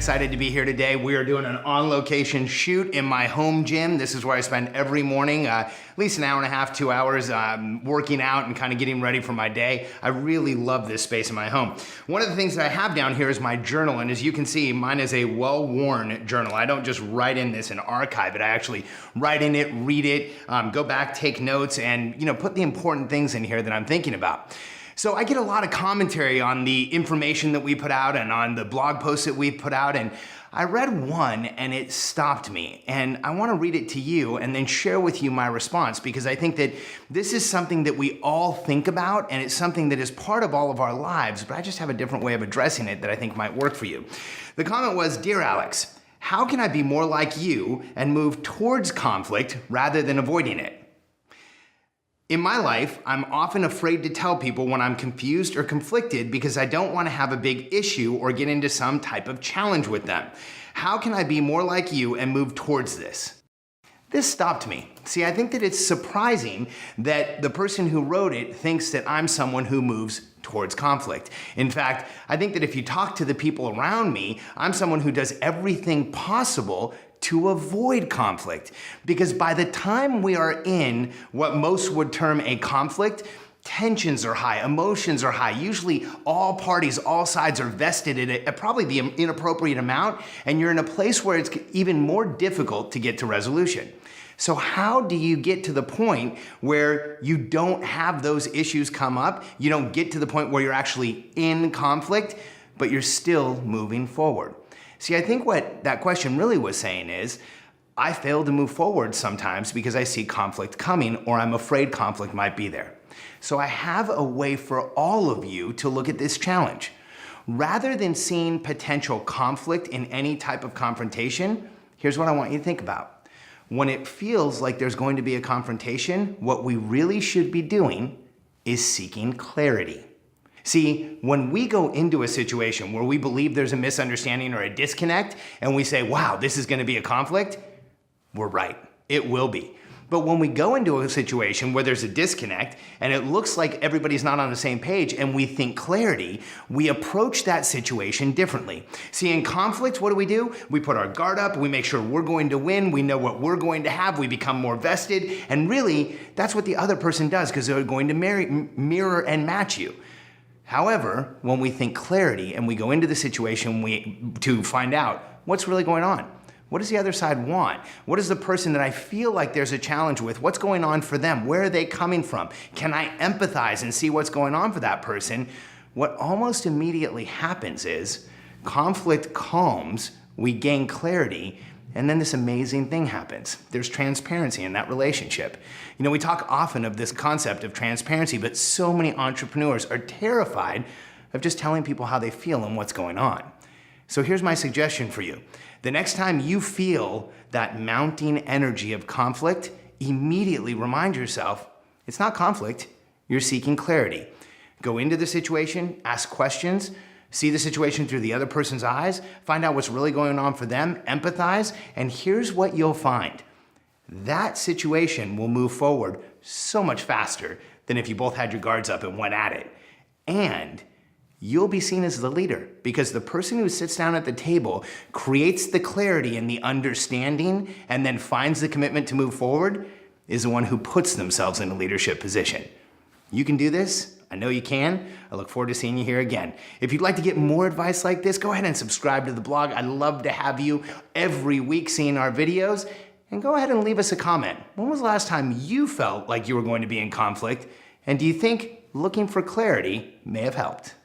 Excited to be here today. We are doing an on-location shoot in my home gym. This is where I spend every morning, at least an hour and a half, 2 hours, working out and kind of getting ready for my day. I really love this space in my home. One of the things that I have down here is my journal, and as you can see, mine is a well-worn journal. I don't just write in this and archive it. I actually write in it, read it, go back, take notes, and put the important things in here that I'm thinking about. So I get a lot of commentary on the information that we put out and on the blog posts that we put out, and I read one and it stopped me, and I want to read it to you and then share with you my response, because I think that this is something that we all think about and it's something that is part of all of our lives, but I just have a different way of addressing it that I think might work for you. The comment was, "Dear Alex, how can I be more like you and move towards conflict rather than avoiding it? In my life, I'm often afraid to tell people when I'm confused or conflicted because I don't want to have a big issue or get into some type of challenge with them. How can I be more like you and move towards this?" This stopped me. See, I think that it's surprising that the person who wrote it thinks that I'm someone who moves towards conflict. In fact, I think that if you talk to the people around me, I'm someone who does everything possible to avoid conflict. Because by the time we are in what most would term a conflict, tensions are high, emotions are high. Usually all parties, all sides are vested in it at probably the inappropriate amount, and you're in a place where it's even more difficult to get to resolution. So how do you get to the point where you don't have those issues come up? You don't get to the point where you're actually in conflict, but you're still moving forward. See, I think what that question really was saying is, I fail to move forward sometimes because I see conflict coming or I'm afraid conflict might be there. So I have a way for all of you to look at this challenge. Rather than seeing potential conflict in any type of confrontation, here's what I want you to think about. When it feels like there's going to be a confrontation, what we really should be doing is seeking clarity. See, when we go into a situation where we believe there's a misunderstanding or a disconnect, and we say, wow, this is gonna be a conflict, we're right, it will be. But when we go into a situation where there's a disconnect, and it looks like everybody's not on the same page, and we think clarity, we approach that situation differently. See, in conflict, what do? We put our guard up, we make sure we're going to win, we know what we're going to have, we become more vested, and really, that's what the other person does, because they're going to mirror and match you. However, when we think clarity and we go into the situation to find out what's really going on, what does the other side want? What is the person that I feel like there's a challenge with? What's going on for them? Where are they coming from? Can I empathize and see what's going on for that person? What almost immediately happens is conflict calms, we gain clarity, and then this amazing thing happens. There's transparency in that relationship. We talk often of this concept of transparency, but so many entrepreneurs are terrified of just telling people how they feel and what's going on. So here's my suggestion for you. The next time you feel that mounting energy of conflict, immediately remind yourself, it's not conflict, you're seeking clarity. Go into the situation, ask questions, see the situation through the other person's eyes, find out what's really going on for them, empathize, and here's what you'll find. That situation will move forward so much faster than if you both had your guards up and went at it. And you'll be seen as the leader, because the person who sits down at the table creates the clarity and the understanding and then finds the commitment to move forward is the one who puts themselves in a leadership position. You can do this. I know you can. I look forward to seeing you here again. If you'd like to get more advice like this, go ahead and subscribe to the blog. I'd love to have you every week seeing our videos. And go ahead and leave us a comment. When was the last time you felt like you were going to be in conflict? And do you think looking for clarity may have helped?